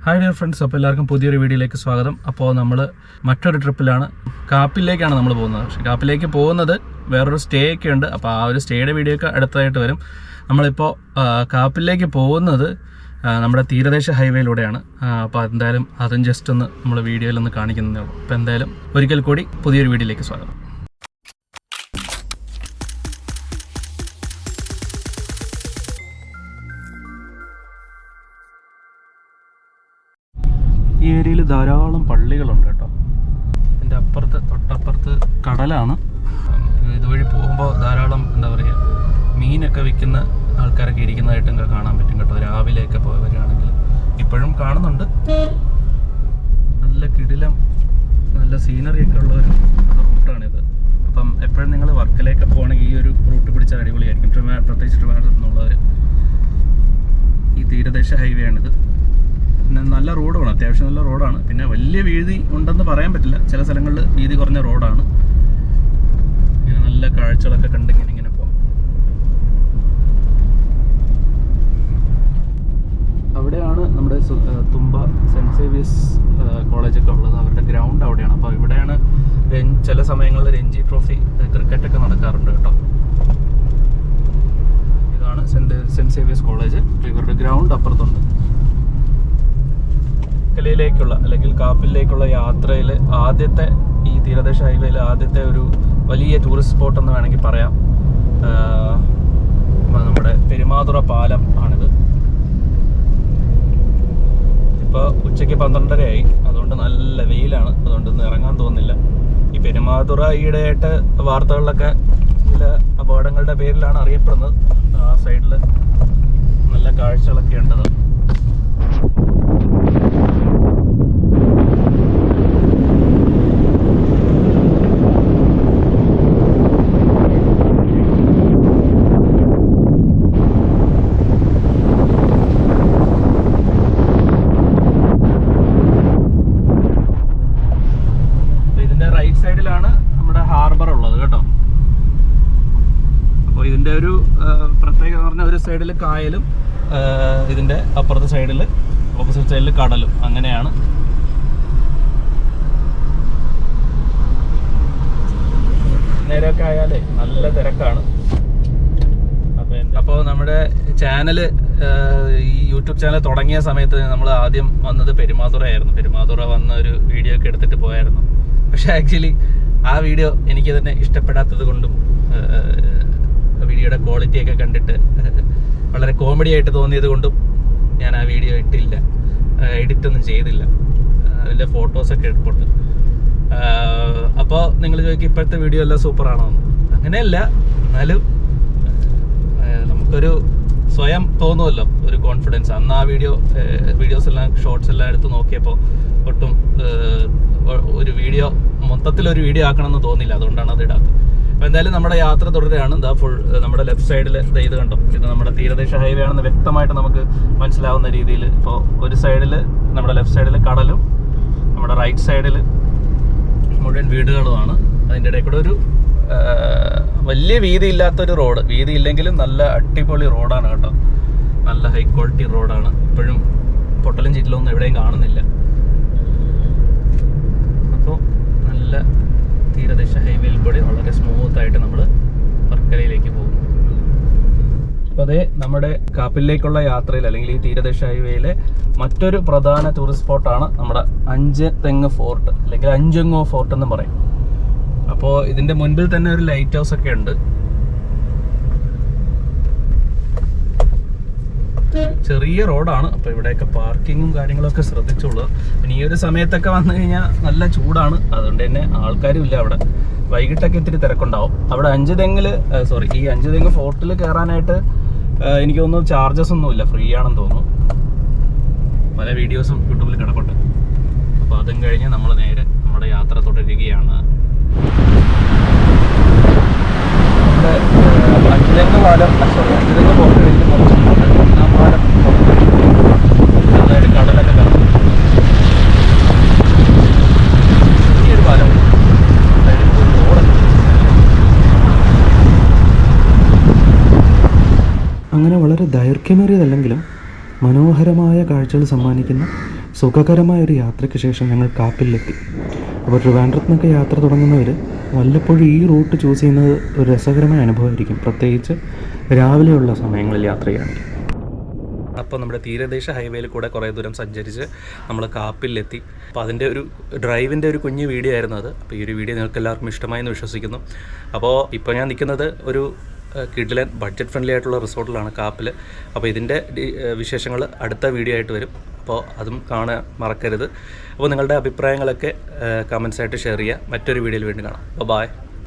Hi dear friends, അപ്പോൾ എല്ലാവർക്കും പുതിയൊരു വീഡിയോയിലേക്ക് സ്വാഗതം. അപ്പോൾ നമ്മൾ മറ്റൊരു ട്രിപ്പിലാണ്, കാപ്പിലേക്കാണ് നമ്മൾ പോകുന്നത്. പക്ഷേ കാപ്പിലേക്ക് പോകുന്നത് വേറൊരു സ്റ്റേ ഒക്കെ ഉണ്ട്. അപ്പോൾ ആ ഒരു സ്റ്റേയുടെ വീഡിയോ ഒക്കെ അടുത്തതായിട്ട് വരും. നമ്മളിപ്പോൾ കാപ്പിലേക്ക് പോകുന്നത് നമ്മുടെ തീരദേശ ഹൈവേയിലൂടെയാണ്. അപ്പോൾ എന്തായാലും അതും ജസ്റ്റ് ഒന്ന് നമ്മൾ വീഡിയോയിലൊന്ന് കാണിക്കുന്നതേ ഉള്ളൂ. അപ്പോൾ എന്തായാലും ഒരിക്കൽ കൂടി പുതിയൊരു വീഡിയോയിലേക്ക് സ്വാഗതം. ഈ ഏരിയയിൽ ധാരാളം പള്ളികളുണ്ട് കേട്ടോ. എൻ്റെ തൊട്ടപ്പുറത്ത് കടലാണ്. ഇതുവഴി പോകുമ്പോൾ ധാരാളം എന്താ പറയുക, മീനൊക്കെ വിൽക്കുന്ന ആൾക്കാരൊക്കെ ഇരിക്കുന്നതായിട്ടൊക്കെ കാണാൻ പറ്റും കേട്ടോ. രാവിലെയൊക്കെ പോയി വരികയാണെങ്കിൽ ഇപ്പോഴും കാണുന്നുണ്ട്. നല്ല കിടിലം, നല്ല സീനറി ഒക്കെ ഉള്ള ഒരു റൂട്ടാണിത്. അപ്പം എപ്പോഴും നിങ്ങൾ വർക്കലേക്ക് പോകുകയാണെങ്കിൽ ഈ ഒരു റൂട്ട് പിടിച്ചാൽ അടിപൊളിയായിരിക്കും. പ്രത്യേകിച്ച് ട്രിവാൻഡ്രത്ത് നിന്നുള്ളവർ. ഈ തീരദേശ ഹൈവേ ആണിത്. പിന്നെ നല്ല റോഡാണ്, അത്യാവശ്യം നല്ല റോഡാണ്. പിന്നെ വലിയ വീതി ഉണ്ടെന്ന് പറയാൻ പറ്റില്ല, ചില സ്ഥലങ്ങളിൽ വീതി കുറഞ്ഞ റോഡാണ്. ഇങ്ങനെ നല്ല കാഴ്ചകളൊക്കെ കണ്ടിങ്ങനെ പോകാം. അവിടെയാണ് നമ്മുടെ തുമ്പ സെൻറ്റ് സേവിയേഴ്സ് കോളേജൊക്കെ ഉള്ളത്. അവരുടെ ഗ്രൗണ്ട് അവിടെയാണ്. അപ്പോൾ ഇവിടെയാണ് ചില സമയങ്ങളിൽ രഞ്ജി ട്രോഫി ക്രിക്കറ്റൊക്കെ നടക്കാറുണ്ട് കേട്ടോ. ഇതാണ് സെൻറ്റ് സേവിയേഴ്സ് കോളേജ്. ഇവരുടെ ഗ്രൗണ്ട് അപ്പുറത്തുണ്ട്. ലേക്കുള്ള അല്ലെങ്കിൽ കാപ്പിലേക്കുള്ള യാത്രയിൽ ആദ്യത്തെ, ഈ തീരദേശ ഹൈവേയിൽ ആദ്യത്തെ ഒരു വലിയ ടൂറിസ്റ്റ് സ്പോട്ട് എന്ന് വേണമെങ്കിൽ പറയാം. നമ്മുടെ പെരുമാതുറ പാലം ആണിത്. ഇപ്പോൾ ഉച്ചയ്ക്ക് 12:30 അതുകൊണ്ട് നല്ല വെയിലാണ്, അതുകൊണ്ട് ഇന്ന് ഇറങ്ങാൻ തോന്നുന്നില്ല. ഈ പെരുമാതുറ ഈയിടെയായിട്ട് വാർത്തകളിലൊക്കെ ചില അപകടങ്ങളുടെ പേരിലാണ് അറിയപ്പെടുന്നത്. ആ സൈഡിൽ നല്ല കാഴ്ചകളൊക്കെ ഉണ്ടത്. റൈറ്റ് സൈഡിലാണ് നമ്മുടെ ഹാർബർ ഉള്ളത് കേട്ടോ. അപ്പോൾ ഇതിൻ്റെ ഒരു പ്രത്യേകത എന്ന് പറഞ്ഞാൽ ഒരു സൈഡിൽ കായലും ഇതിൻ്റെ അപ്പുറത്തെ സൈഡിൽ ഓപ്പോസിറ്റ് സൈഡിൽ കടലും, അങ്ങനെയാണ്. നേരമൊക്കെ ആയാലേ നല്ല തിരക്കാണ്. അപ്പോൾ നമ്മുടെ ചാനൽ, ഈ യൂട്യൂബ് ചാനൽ തുടങ്ങിയ സമയത്ത് നമ്മൾ ആദ്യം വന്നത് പെരുമാതുറയായിരുന്നു. പെരുമാതുറ വന്ന ഒരു വീഡിയോ ഒക്കെ എടുത്തിട്ട് പോയായിരുന്നു. പക്ഷെ ആക്ച്വലി ആ വീഡിയോ എനിക്ക് തന്നെ ഇഷ്ടപ്പെടാത്തത് കൊണ്ടും വീഡിയോയുടെ ക്വാളിറ്റിയൊക്കെ കണ്ടിട്ട് വളരെ കോമഡി ആയിട്ട് തോന്നിയത് കൊണ്ടും ഞാൻ ആ വീഡിയോ ഇട്ടില്ല, എഡിറ്റൊന്നും ചെയ്തില്ല. അതിൻ്റെ ഫോട്ടോസൊക്കെ എടുപ്പുണ്ട്. അപ്പോൾ നിങ്ങൾ ചോദിക്കും ഇപ്പോഴത്തെ വീഡിയോ എല്ലാം സൂപ്പറാണോ എന്ന്. അങ്ങനെയല്ല, എന്നാലും നമുക്കൊരു സ്വയം തോന്നുമല്ലോ ഒരു കോൺഫിഡൻസ്. അന്ന് ആ വീഡിയോസ് എല്ലാം, ഷോർട്സ് എല്ലാം എടുത്ത് നോക്കിയപ്പോൾ ഒട്ടും ഒരു വീഡിയോ, മൊത്തത്തിലൊരു വീഡിയോ ആക്കണമെന്ന് തോന്നില്ല. അതുകൊണ്ടാണ് അത് ഇടാത്തത്. അപ്പോൾ എന്തായാലും നമ്മുടെ യാത്ര തുടരുകയാണ്. ഇതാ ഫുൾ നമ്മുടെ ലെഫ്റ്റ് സൈഡിൽ ഇത് കണ്ടോ, ഇത് നമ്മുടെ തീരദേശ ഹൈവേ ആണെന്ന് വ്യക്തമായിട്ട് നമുക്ക് മനസ്സിലാവുന്ന രീതിയിൽ. ഇപ്പോൾ ഒരു സൈഡിൽ, നമ്മുടെ ലെഫ്റ്റ് സൈഡിൽ കടലും, നമ്മുടെ റൈറ്റ് സൈഡിൽ മുഴുവൻ വീടുകളുമാണ്. അതിൻ്റെ ഇടയിൽ കൂടെ ഒരു വലിയ വീതി ഇല്ലാത്തൊരു റോഡ്. വീതി ഇല്ലെങ്കിലും നല്ല അടിപൊളി റോഡാണ് കേട്ടോ. നല്ല ഹൈ ക്വാളിറ്റി റോഡാണ്. ഇപ്പോഴും പൊട്ടലും ചിറ്റിലൊന്നും എവിടെയും കാണുന്നില്ല. അപ്പോൾ നല്ല തീരദേശ ഹൈവേയിൽ കൂടി വളരെ സ്മൂത്തായിട്ട് നമ്മൾ വർക്കലയിലേക്ക് പോകുന്നു. അപ്പോൾ അതേ നമ്മുടെ കാപ്പിലേക്കുള്ള യാത്രയിൽ, അല്ലെങ്കിൽ ഈ തീരദേശ ഹൈവേയിലെ മറ്റൊരു പ്രധാന ടൂറിസ്റ്റ് സ്പോട്ടാണ് നമ്മുടെ അഞ്ചുതെങ്ങ് ഫോർട്ട്, അല്ലെങ്കിൽ അഞ്ചുങ്ങോ ഫോർട്ട് എന്ന് പറയും. അപ്പോൾ ഇതിൻ്റെ മുൻപിൽ തന്നെ ഒരു ലൈറ്റ് ഹൗസ് ഒക്കെ ഉണ്ട്. ചെറിയ റോഡാണ്. അപ്പോൾ ഇവിടെയൊക്കെ പാർക്കിങ്ങും കാര്യങ്ങളൊക്കെ ശ്രദ്ധിച്ചോളൂ. പിന്നെ ഈ ഒരു സമയത്തൊക്കെ വന്നു കഴിഞ്ഞാൽ നല്ല ചൂടാണ്, അതുകൊണ്ട് തന്നെ ആൾക്കാരും ഇല്ല അവിടെ. വൈകിട്ടൊക്കെ ഇത്തിരി തിരക്കുണ്ടാവും. അവിടെ ഈ അഞ്ചുതെങ്ങ് ഫോർട്ടിൽ കയറാനായിട്ട് എനിക്ക് തോന്നുന്നു ചാർജസ് ഒന്നുമില്ല, ഫ്രീ ആണെന്ന് തോന്നുന്നു. പല വീഡിയോസും യൂട്യൂബിൽ കിടപ്പുണ്ട്. അപ്പോൾ അതും കഴിഞ്ഞ് നമ്മൾ നേരെ നമ്മുടെ യാത്ര തുടരുകയാണ്. അഞ്ചുതെങ്ങ് ഫോർട്ട് കഴിഞ്ഞ് ആ പാലം ചെറുതായിട്ട് കടലൊക്കെ കറങ്ങും. ചെറിയൊരു പാലം, അങ്ങനെ വളരെ ദൈർഘ്യമേറിയതല്ലെങ്കിലും മനോഹരമായ കാഴ്ചകൾ സമ്മാനിക്കുന്ന സുഖകരമായ ഒരു യാത്രയ്ക്ക് ശേഷം ഞങ്ങൾ കാപ്പിലെത്തി. അപ്പോൾ ട്രിവാൻഡ്രത്ത് നിന്നൊക്കെ യാത്ര തുടങ്ങുന്നവർ വല്ലപ്പോഴും ഈ റൂട്ട് ചൂസ് ചെയ്യുന്നത് ഒരു രസകരമായ അനുഭവമായിരിക്കും, പ്രത്യേകിച്ച് രാവിലെയുള്ള സമയങ്ങളിൽ യാത്ര ചെയ്യുകയാണെങ്കിൽ. അപ്പോൾ നമ്മുടെ തീരദേശ ഹൈവേയിൽ കൂടെ കുറേ ദൂരം സഞ്ചരിച്ച് നമ്മൾ കാപ്പിലെത്തി. അപ്പോൾ അതിൻ്റെ ഒരു ഡ്രൈവിൻ്റെ ഒരു കുഞ്ഞു വീഡിയോ ആയിരുന്നു അത്. അപ്പോൾ ഈ ഒരു വീഡിയോ നിങ്ങൾക്ക് എല്ലാവർക്കും ഇഷ്ടമായെന്ന് വിശ്വസിക്കുന്നു. അപ്പോൾ ഇപ്പോൾ ഞാൻ നിൽക്കുന്നത് ഒരു കിഡിലൻ ബഡ്ജറ്റ് ഫ്രണ്ട്ലി ആയിട്ടുള്ള റിസോർട്ടിലാണ്, കാപ്പിൽ. അപ്പോൾ ഇതിൻ്റെ വിശേഷങ്ങൾ അടുത്ത വീഡിയോ ആയിട്ട് വരും. അപ്പോൾ അതും കാണാൻ മറക്കരുത്. അപ്പോൾ നിങ്ങളുടെ അഭിപ്രായങ്ങളൊക്കെ കമൻസായിട്ട് ഷെയർ ചെയ്യുക. മറ്റൊരു വീഡിയോയിൽ വീണ്ടും കാണാം. അപ്പോൾ ബൈ.